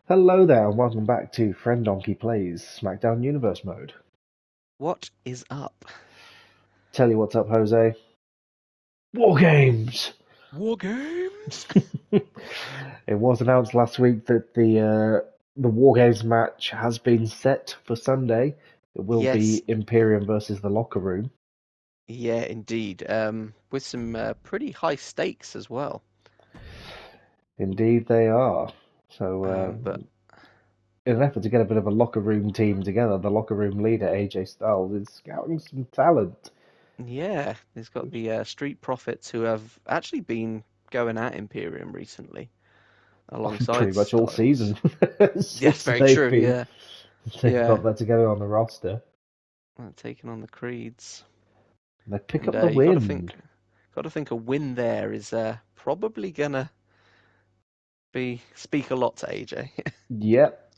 Hello there, and welcome back to Friend Donkey Plays Smackdown Universe Mode. What is up? Tell you what's up, Jose. War Games! War games? It was announced last week that the War Games match has been set for Sunday. It will Yes, be Imperium versus the Locker Room. yeah, indeed. With some pretty high stakes as well. Indeed, they are. So, But in an effort to get a bit of a locker room team together, the locker room leader, AJ Styles, is scouting some talent. yeah, there's got the Street Profits who have actually been going at Imperium recently, alongside Pretty much all Styles. season Yes, since very true. Yeah, they've yeah. got that together on the roster. Taking on the Creeds, They pick and up the you win. got to think a win there is probably gonna be speak a lot to AJ. Yep,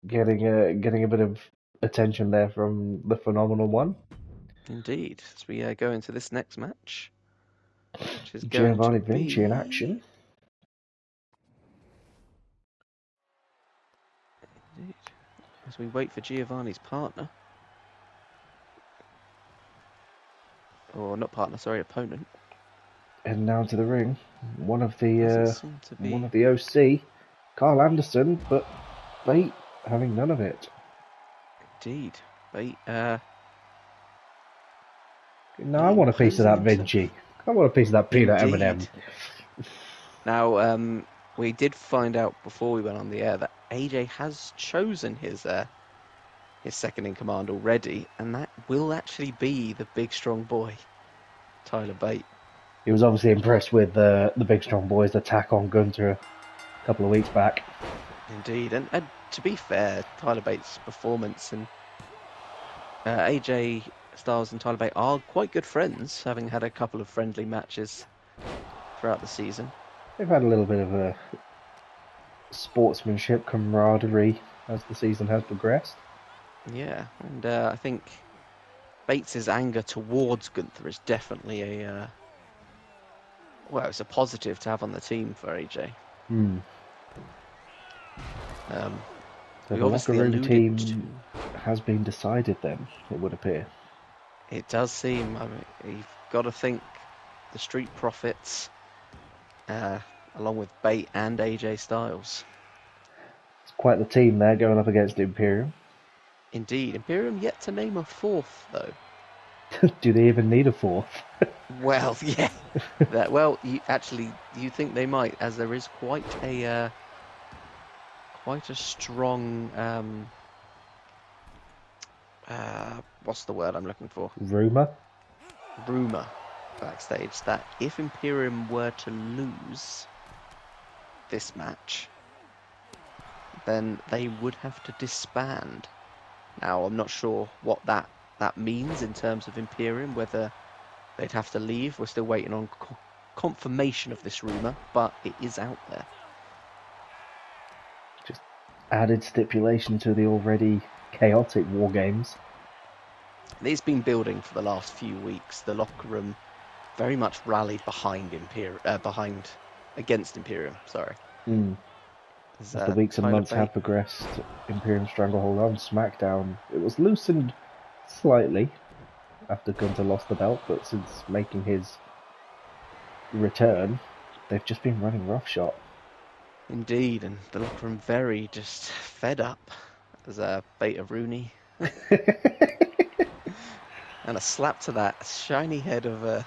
getting a bit of attention there from the phenomenal one. Indeed, as we go into this next match, which is going to Giovanni Vinci in be. action. Indeed. As we wait for Giovanni's partner. Or not partner, sorry, opponent. Heading down to the ring. Doesn't seem to One be. of the OC, Carl Anderson, but Bate having none of it. Indeed. Bate Now I want a piece of closing that into. Vinci. I want a piece of that peanut M&M. Indeed. Now, we did find out before we went on the air that AJ has chosen his second in command already, and that will actually be the big strong boy, Tyler Bate. He was obviously impressed with the Big Strong Boys' attack on Gunter a couple of weeks back. Indeed, and to be fair, Tyler Bates' performance and AJ Styles and Tyler Bate are quite good friends, having had a couple of friendly matches throughout the season. They've had a little bit of a sportsmanship, camaraderie as the season has progressed. Yeah, and I think Bates' anger towards Gunther is definitely it's a positive to have on the team for AJ. Hmm. Um, So we the locker obviously room alluded team to. has been decided then, it would appear. It does seem. I mean, you've got to think the Street Profits, uh, along with Bate and AJ Styles. It's quite the team there going up against Imperium. Indeed, Imperium yet to name a fourth though. Do they even need a fourth? Well, yeah. You think they might, as there is quite a strong what's the word I'm looking for? Rumor? Rumor backstage that if Imperium were to lose this match, then they would have to disband. Now, I'm not sure what that means in terms of Imperium, whether they'd have to leave. We're still waiting on confirmation of this rumor, but it is out there. Just added stipulation to the already chaotic War Games. It's been building for the last few weeks. The locker room very much rallied behind against Imperium. Sorry. Mm. As, As the weeks and Tyler months Bate. have progressed, Imperium Stranglehold on SmackDown, it was loosened slightly after Gunther lost the belt, but since making his return, they've just been running roughshod. Indeed, and the locker room very just fed up as Beta Rooney. And a slap to that shiny head of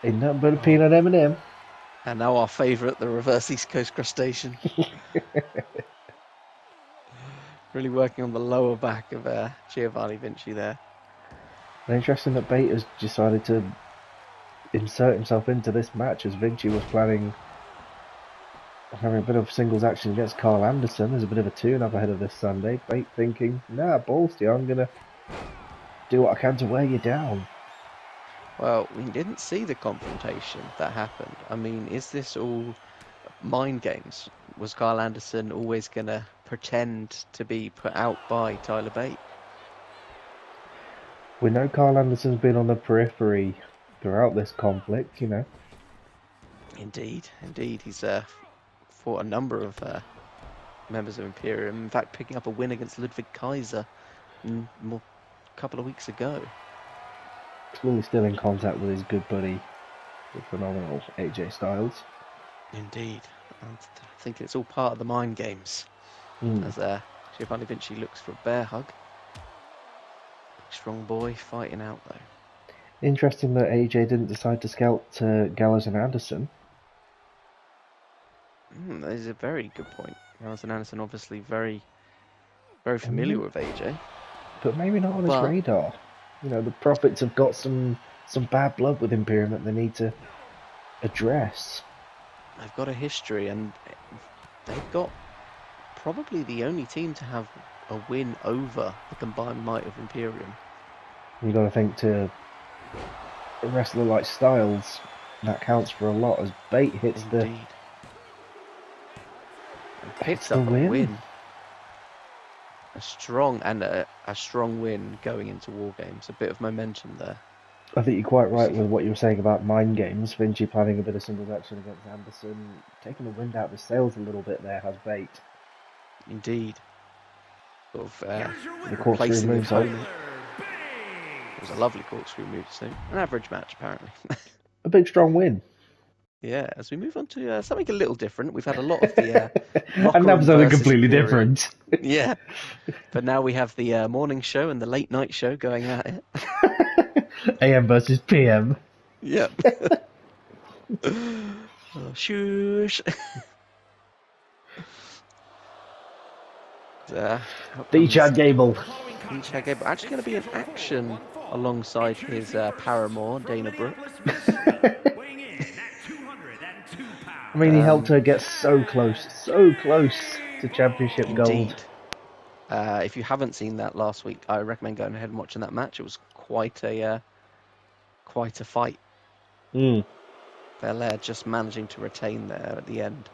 Ain't nothing but a peanut M&M. and now our favourite, the reverse East Coast crustacean. Really working on the lower back of Giovanni Vinci there. And interesting that Bate has decided to insert himself into this match as Vinci was planning on having a bit of singles action against Carl Anderson. There's a bit of a tune-up ahead of this Sunday. Bate thinking, nah, balls to you, I'm going to do what I can to wear you down. Well, we didn't see the confrontation that happened. I mean, is this all mind games? Was Carl Anderson always going to pretend to be put out by Tyler Bate? We know Carl Anderson's been on the periphery throughout this conflict, you know. Indeed. He's fought a number of members of Imperium. In fact, picking up a win against Ludwig Kaiser a couple of weeks ago. Clearly still in contact with his good buddy, the phenomenal AJ Styles. Indeed. And I think it's all part of the mind games. As Giovanni Vinci looks for a bear hug. Strong boy fighting out though. Interesting that AJ didn't decide to scout Gallows and Anderson. That is a very good point. Gallows and Anderson obviously very familiar with AJ. But maybe not on his radar. You know, the Profits have got some bad blood with Imperium that they need to address. They've got a history, and they've got probably the only team to have a win over the combined might of Imperium. You got to think to a wrestler like Styles, that counts for a lot as Bate hits Indeed. And picks up a win. A strong win going into War Games. A bit of momentum there. I think you're quite right with what you were saying about mind games. Vinci planning a bit of singles action against Anderson, taking the wind out of his sails a little bit there has Bate. Indeed. Sort of the corkscrew move. It was a lovely corkscrew move, so an average match apparently. A big strong win. Yeah, as we move on to something a little different, we've had a lot of the and that was something completely different. Yeah, but now we have the morning show and the late night show going at it. AM versus PM. Yep. Shush. D. Chad Gable. D. Chad Gable actually going to be in action alongside his paramour Dana Brooke. I mean, he helped her get so close to championship gold. If you haven't seen that last week, I recommend going ahead and watching that match. It was quite a fight. Belair just managing to retain there at the end.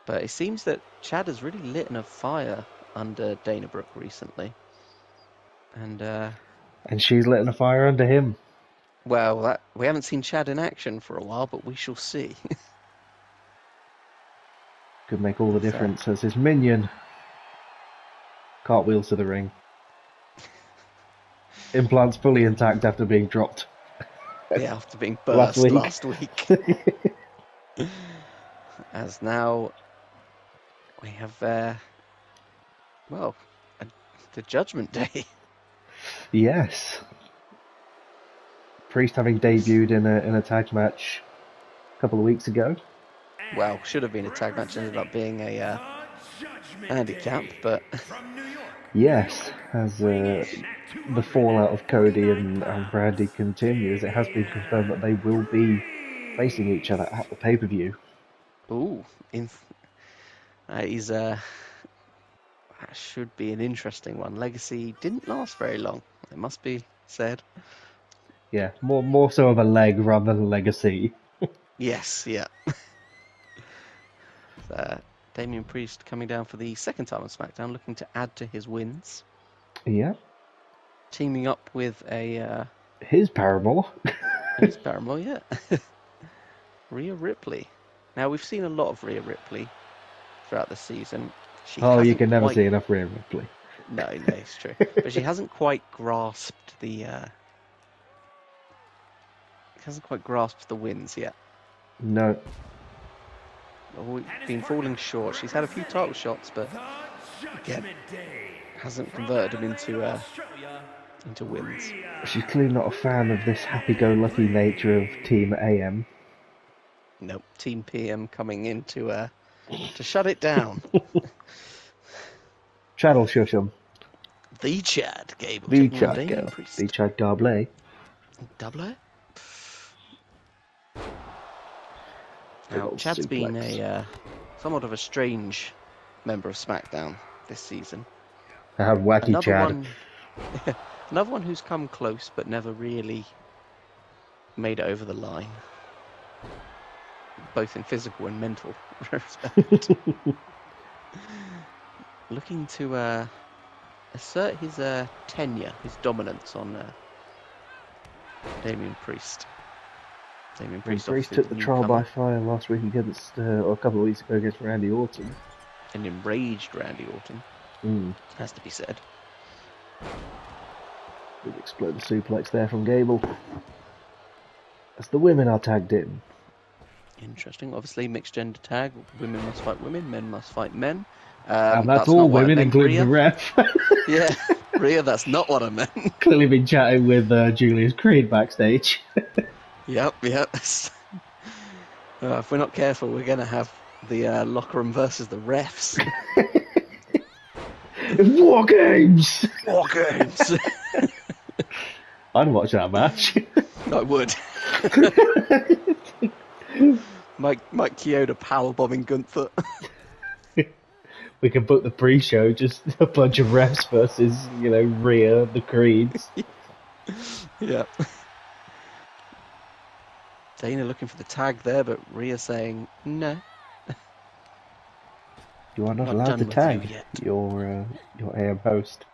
But it seems that Chad has really lit a fire under Dana Brooke recently. And she's lit a fire under him. Well, we haven't seen Chad in action for a while, but we shall see. Could make all the difference as his minion cartwheels to the ring. Implants fully intact after being dropped. Yeah, after being burst last week. As now we have, the Judgment Day. Yes. Priest having debuted in a tag match a couple of weeks ago. Well, should have been a tag match, ended up being a handicap, but... Yes, as the fallout of Cody and Brandy continues, it has been confirmed that they will be facing each other at the pay-per-view. Ooh, that should be an interesting one. Legacy didn't last very long, it must be said. Yeah, more so of a leg rather than a legacy. Yes, yeah. Damian Priest coming down for the second time on SmackDown, looking to add to his wins. Yeah. Teaming up with his paramour. His paramour, yeah. Rhea Ripley. Now, we've seen a lot of Rhea Ripley throughout the season. You can never see enough Rhea Ripley. No, it's true. But she hasn't quite grasped the wins yet. No. We've been falling short. She's had a few title shots, but again, hasn't converted them into wins. She's clearly not a fan of this happy-go-lucky nature of Team AM. Nope, Team PM coming in to shut it down. Chad'll shush 'em. The Chad Gable. The Chad Gable. The Chad Gable. Double? Now, Chad's been somewhat of a strange member of SmackDown this season. Wacky Chad. Another one who's come close but never really made it over the line. Both in physical and mental respect. Looking to assert his tenure, his dominance on Damian Priest. Damien When Priest, Priest obviously took the the trial by newcomer, fire last week against, or a couple of weeks ago against Randy Orton. an enraged Randy Orton, has to be said. Big exploded suplex there from Gable. As the women are tagged in. Interesting. Obviously, mixed gender tag. Women must fight women. Men must fight men. And that's Not all what I women, meant, including Rhea. the ref. Yeah, Rhea, that's not what I meant. Clearly been chatting with Julius Creed backstage. Yep. If we're not careful, we're going to have the locker room versus the refs. War Games! War games! I'd watch that match. I would. Mike Chioda powerbombing Gunther. We can book the pre-show, just a bunch of refs versus, Rhea, the Creeds. Yeah. Dana looking for the tag there, but Rhea saying no. You are not Not allowed done to with tag you yet. your AM host.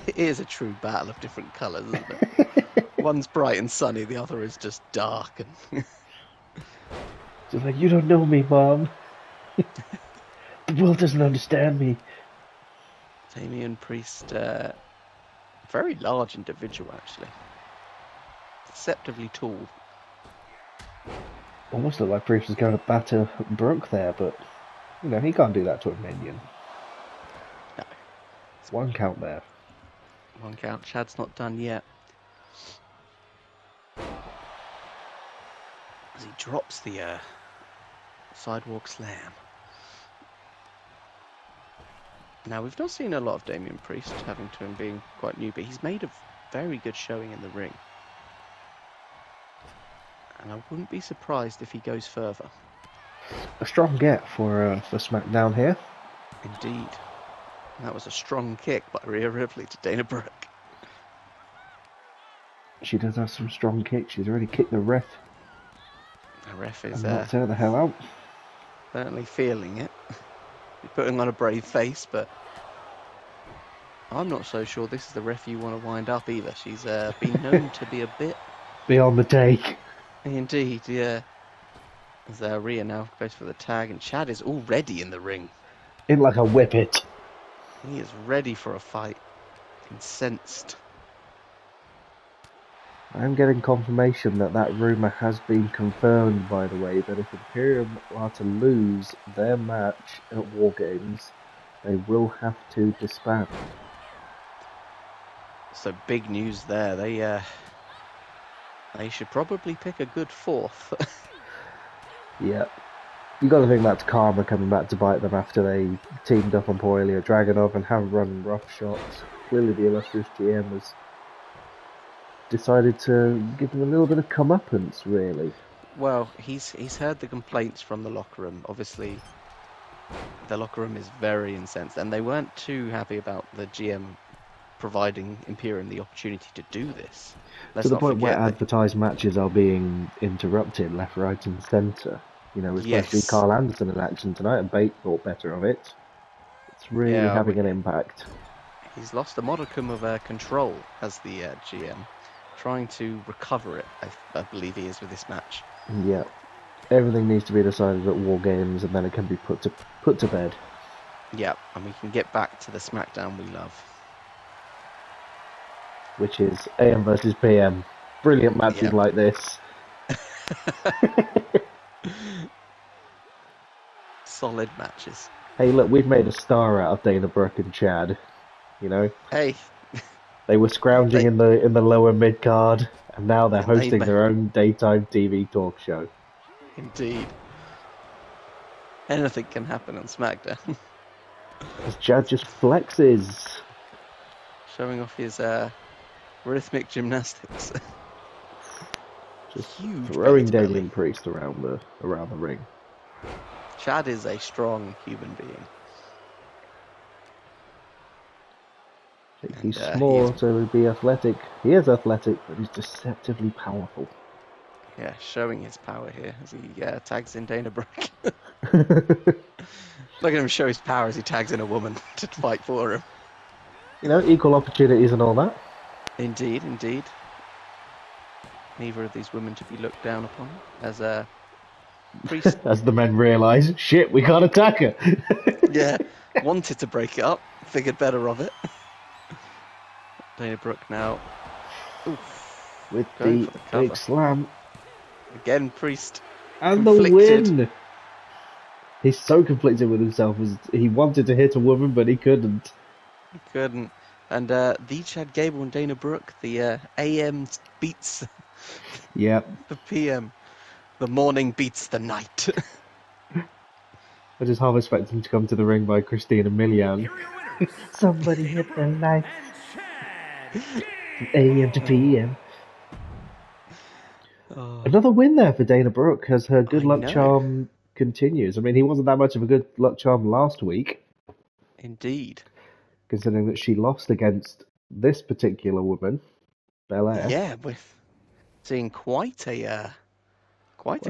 It is a true battle of different colours, isn't it? One's bright and sunny, the other is just dark and Just like, you don't know me, Mom. The world doesn't understand me. Damien Priest, very large individual actually. Deceptively tall. Almost looked like Priest was going to batter Brooke there, but, he can't do that to a minion. No. It's one count there. One count. Chad's not done yet. As he drops the sidewalk slam. Now, we've not seen a lot of Damien Priest, having to him being quite new, but he's made a very good showing in the ring. And I wouldn't be surprised if he goes further. A strong get for SmackDown here. Indeed. And that was a strong kick by Rhea Ripley to Dana Brooke. She does have some strong kicks. She's already kicked the ref. The ref is And knocked her the hell out. certainly feeling it. He's putting on a brave face, but I'm not so sure this is the ref you want to wind up either. She's been known to be a bit... Beyond the take. Indeed, yeah. As Rhea now goes for the tag, and Chad is already in the ring. In like a whippet. He is ready for a fight. Incensed. I'm getting confirmation that rumour has been confirmed, by the way, that if Imperium are to lose their match at War Games, they will have to disband. So big news there. They should probably pick a good fourth. Yeah. You got to think that's karma coming back to bite them after they teamed up on poor Ilya Dragunov and have run roughshod. Clearly the illustrious GM has decided to give them a little bit of comeuppance, really. Well, he's heard the complaints from the locker room. Obviously, the locker room is very incensed, and they weren't too happy about the GM providing Imperium the opportunity to do this. To the point where advertised matches are being interrupted left, right and centre. Especially Carl Anderson in action tonight, and Bate thought better of it. It's really having an impact. He's lost a modicum of control as the GM, trying to recover it, I believe he is with this match. Yeah. Everything needs to be decided at War Games, and then it can be put to bed. Yeah, and we can get back to the Smackdown we love. Which is AM versus PM. Brilliant matches like this. Solid matches. Hey, look, we've made a star out of Dana Brooke and Chad. Hey. They were scrounging in the lower mid card, and now they're hosting their own daytime TV talk show. Indeed. Anything can happen on SmackDown. As Chad just flexes. Showing off his rhythmic gymnastics. Just huge throwing Damien Priest around the ring. Chad is a strong human being. He's small, so he'd be athletic. He is athletic, but he's deceptively powerful. Yeah, showing his power here as he tags in Dana Brooke. Look at him show his power as he tags in a woman to fight for him. Equal opportunities and all that. Indeed, indeed. Neither of these women to be looked down upon as a priest. As the men realise, shit, we can't attack her. Yeah, wanted to break it up, figured better of it. Dana Brooke now. Oof, With going the for the cover. big slam. Again, Priest. And conflicted. the win! He's so conflicted with himself. As he wanted to hit a woman, but he couldn't. He couldn't. And the Chad Gable and Dana Brooke, the AM beats Yep. the PM. The morning beats the night. I just half expect him to come to the ring by Christina Milian. Somebody hit the lights. From AM to PM. Oh, Another win there for Dana Brooke as her good I luck know. charm continues. I mean, he wasn't that much of a good luck charm last week, Indeed. considering that she lost against this particular woman, Belair. Yeah, we're seeing quite a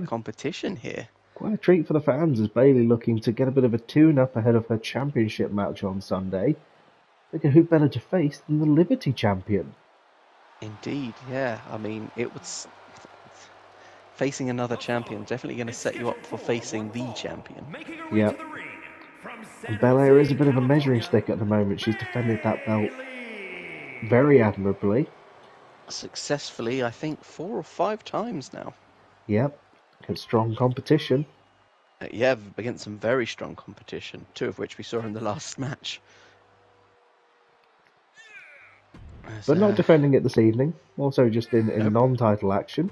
competition here. Quite a treat for the fans as Bayley looking to get a bit of a tune-up ahead of her championship match on Sunday. Figure who better to face than the Liberty champion? Indeed, yeah. I mean, it was facing another champion. Definitely going to set you up for facing the champion. Yeah. And Belair is a bit of a measuring stick at the moment. She's defended that belt very admirably. Successfully, I think 4 or 5 times now. Yep. Against strong competition. Yeah, against some very strong competition, 2 of which we saw in the last match. But not defending it this evening. Also just in Nope. non-title action.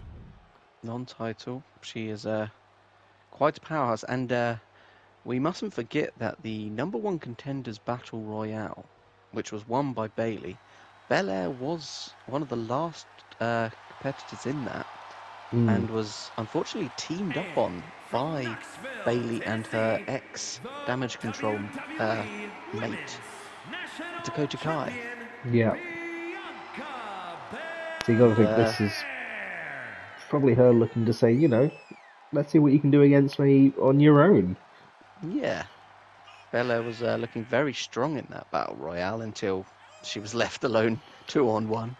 Non-title. She is quite a powerhouse. And we mustn't forget that the #1 contenders battle royale, which was won by Bayley, Belair was one of the last competitors in that, and was unfortunately teamed up on by Bayley and her ex-Damage Control mate, Dakota Kai. Yeah. So you gotta think this is probably her looking to say, you know, let's see what you can do against me on your own. Yeah. Belair was looking very strong in that battle royale until she was left alone 2-on-1.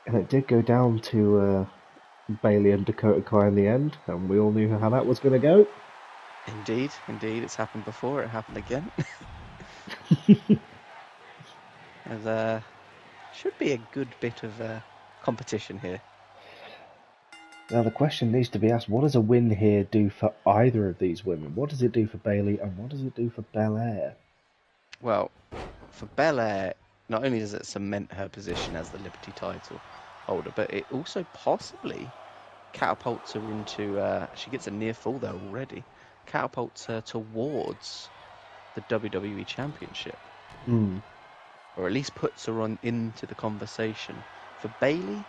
And it did go down to Bayley and Dakota Kai in the end, and we all knew how that was going to go. Indeed, indeed, it's happened before, it happened again. There should be a good bit of competition here. Now the question needs to be asked, what does a win here do for either of these women? What does it do for Bayley, and what does it do for Belair? Well, for Belair, not only does it cement her position as the Liberty title holder, but it also possibly catapults her into, she gets a near fall there already, catapults her towards the WWE Championship. Or at least puts her on into the conversation. For Bayley,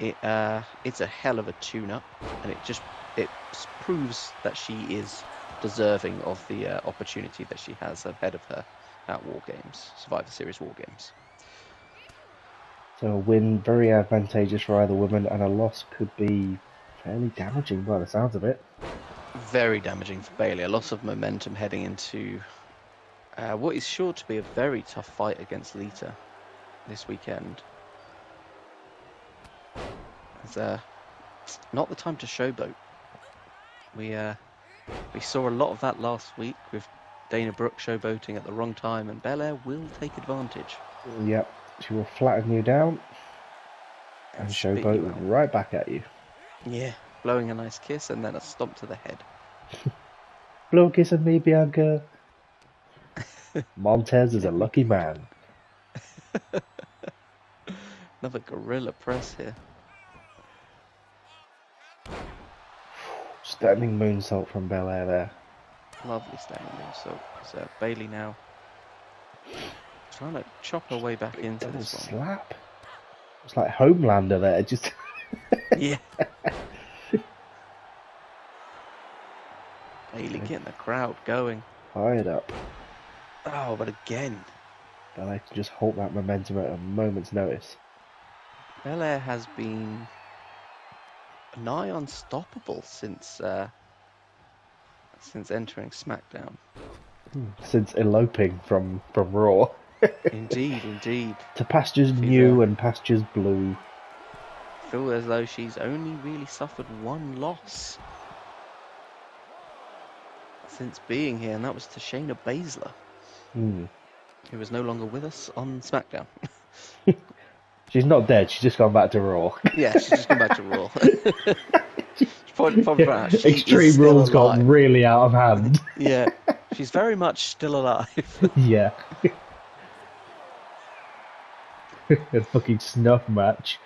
it's a hell of a tune-up, and it proves that she is deserving of the opportunity that she has ahead of her at War Games, Survivor Series War Games. So a win very advantageous for either woman, and a loss could be fairly damaging by the sounds of it. Very damaging for Bayley. A loss of momentum heading into what is sure to be a very tough fight against Lita this weekend. It's not the time to showboat. We saw a lot of that last week with Dana Brooke showboating at the wrong time, and Belair will take advantage. Yep, she will flatten you down and showboat right back at you. Yeah, blowing a nice kiss and then a stomp to the head. Blow a kiss at me, Bianca. Montez is a lucky man. Another gorilla press here. Standing moonsault from Belair there. Lovely standing moonsault. So Bayley now trying to chop her way back into Double this one. slap. It's like Homelander there, just. Yeah. Bayley getting the crowd going. Fired up. Oh, but again, Belair can just halt that momentum at a moment's notice. Belair has been nigh unstoppable since entering SmackDown. Since eloping from Raw. Indeed, indeed. To pastures She's new and pastures blue. feel as though she's only really suffered one loss since being here, and that was to Shayna Baszler, who is no longer with us on SmackDown. She's not dead, she's just gone back to Raw. Yeah, she's just come back to Raw. Probably found out she is Extreme still Rules got alive. really out of hand. Yeah, she's very much still alive. Yeah. A fucking snuff match.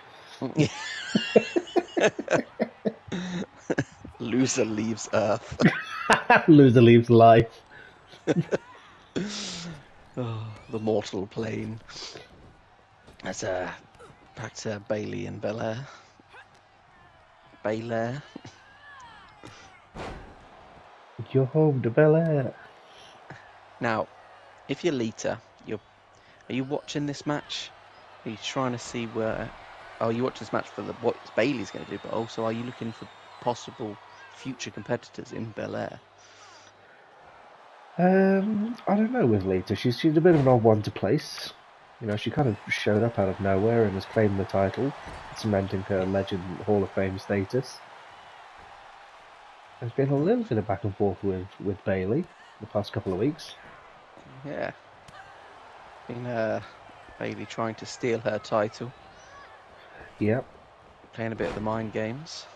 Loser leaves Earth. Loser leaves life. Oh, the mortal plane. That's back to Bailey and Belair. Belair. You're home to Bel Air. Now, if you're Lita, are you watching this match? Are you trying to see where? Oh, you watch this match for what Bailey's going to do, but also are you looking for possible future competitors in Bel Air? I don't know with Lita. She's a bit of an odd one to place. You know, she kind of showed up out of nowhere and has claimed the title, cementing her Legend Hall of Fame status. There's been a little bit of back and forth with Bailey the past couple of weeks. Yeah. Been Bailey trying to steal her title. Yep. Playing a bit of the mind games.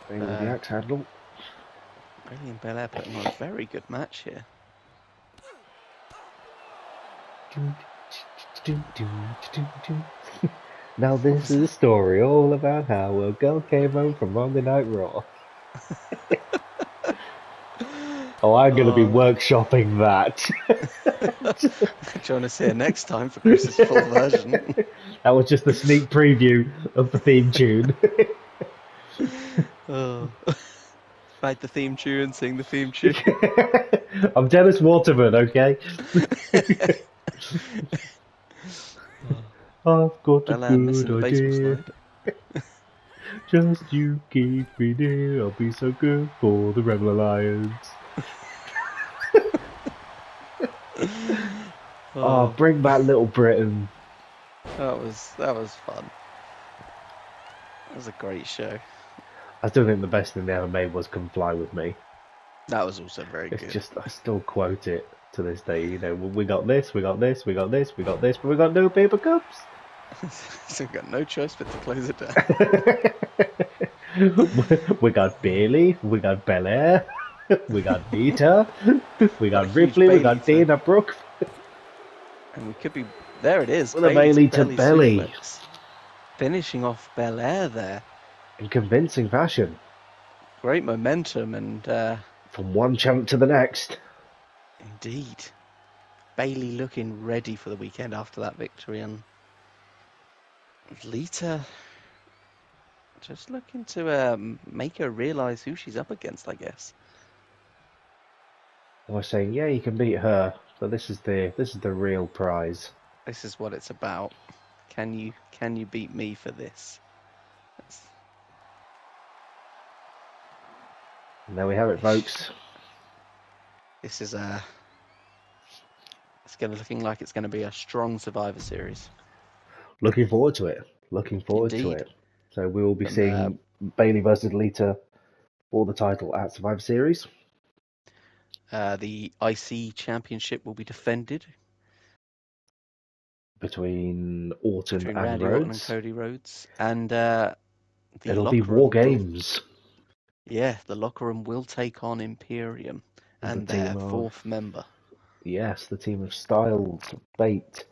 Bailey the axe handle. Bailey and Belair putting on a very good match here. Now this is a story all about how a girl came home from Monday Night Raw. Oh, I'm going to be workshopping that. Join us here next time for Chris's full version. That was just the sneak preview of the theme tune. Write the theme tune, sing the theme tune. I'm Dennis Waterman, okay? I've got a good idea. Just you keep me near, I'll be so good for the Rebel Alliance. Oh, bring back Little Britain. That was fun. That was a great show. I still think the best thing they ever made was Come Fly With Me. That was also very good. It's just, I still quote it to this day. You know, we got this, we got this, we got this, we got this, but we got no paper cups. So we've got no choice but to close it down. We got Bailey, we got Belair, we got Nita, we got Ripley, we got Dana Brooke. And we could be, there it is. With a Bailey to belly. Suplex. Finishing off Belair there. In convincing fashion. Great momentum and... from one champ to the next. Indeed. Bailey looking ready for the weekend after that victory, and Lita just looking to make her realise who she's up against, I guess. I was saying, yeah, you can beat her, but this is the real prize. This is what it's about. Can you beat me for this? And there we have it, folks. This is it's looking like it's going to be a strong Survivor Series. Looking forward to it. Looking forward to it. So we will be seeing Bailey versus Lita for the title at Survivor Series. The IC Championship will be defended between Orton and Randy Rhodes. Orton and Cody Rhodes, and it'll be War Games. Yeah, the locker room will take on Imperium and their fourth member. Yes, the team of Styles, Bate,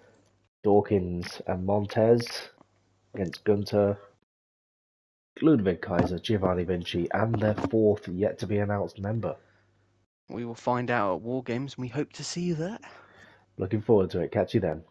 Dawkins, and Montez against Gunter, Ludwig Kaiser, Giovanni Vinci, and their fourth yet to be announced member. We will find out at War Games, and we hope to see you there. Looking forward to it. Catch you then.